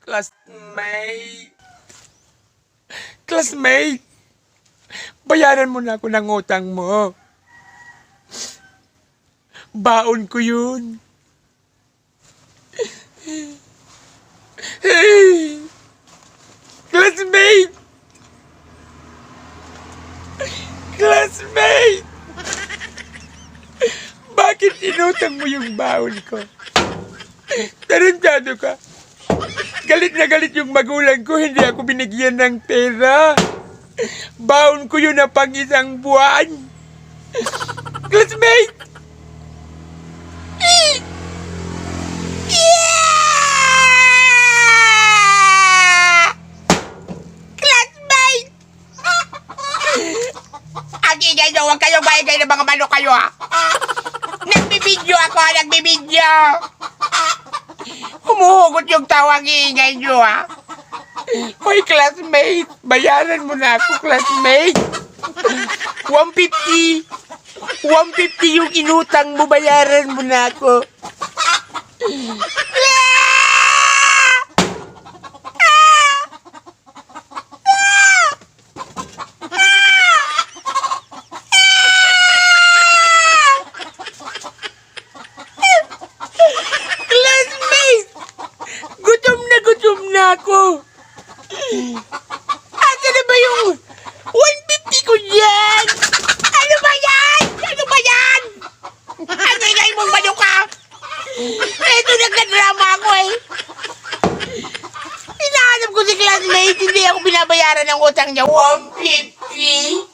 Classmate. Classmate. Bayaran mo na ako ng utang mo. Baon ko yun. Hey! Classmate! Classmate! Bakit inutang mo yung baon ko? Tarantado ka. Galit na galit yung magulang ko, hindi ako binigyan ng pera. Baon ko yun na pang isang buwan. Classmate! Classmate! Ang ingay nyo, huwag kayong maingay ng mga manok kayo ha. Nagbibidyo ako, nagbibidyo. Humuhugot yung tawang ingay nyo ha. Hoy, classmate! Bayaran mo na ako, classmate! 150! 150 yung inutang mo, bayaran mo na ako. Classmate! Gutom na ako. Asa na ba yung 150 ko yan? Ano ba yan? Ano ba yan? Ang ingay mong manok ka. Ito nagkadrama ako eh. Hinahanap ko si classmate, hindi ako binabayaran ng utang niya. 150?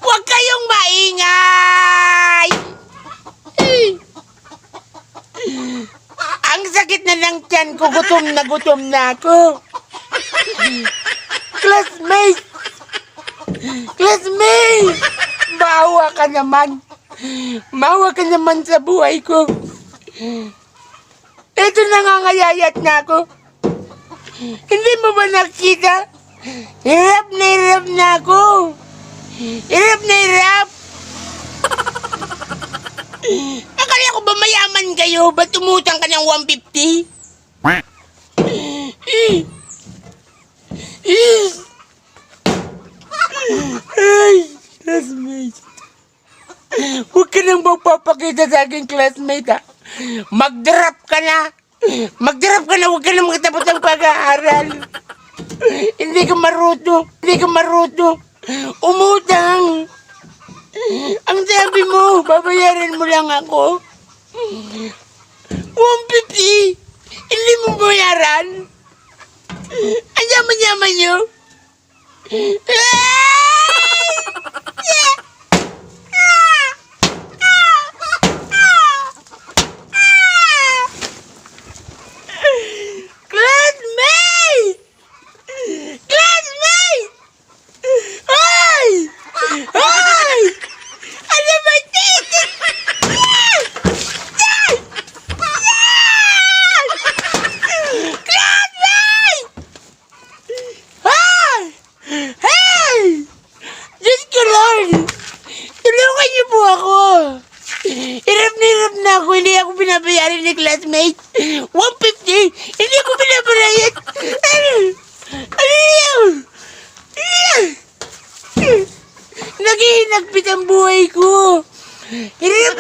Huwag kayong maingay! Ang sakit na ng tiyan ko, gutom na ako. Classmate! Classmate! Maawa ka naman. Maawa ka naman sa buhay ko. Ito nangangayayat na ako. Hindi mo ba nakita? Hirap na ako. Hirap na hirap. Akala ko ba mayaman kayo? Ba't tumutang ka ng 150? Ay, classmate. Huwag ka nang magpapakita sa akin, classmate, ha? Mag-drop ka na. Mag-drop ka na, huwag ka nang magtapos ng pag-aaral. Hindi ka maruto. Umutang. Ang sabi mo, babayaran mo lang ako. 150. Hindi mo bayaran. Ang yaman-yaman nyo. Classmate! Classmate! Ay! Ay! Ano ba dito? Classmate! Ay! Hey! Diyos ko, Lord! Tulungan niyo po ako! Hirap na ako, hindi ako binabayaran ni classmate. 150! Hindi ko binabayaran! Naghihinagpit ang buhay ko! Hirap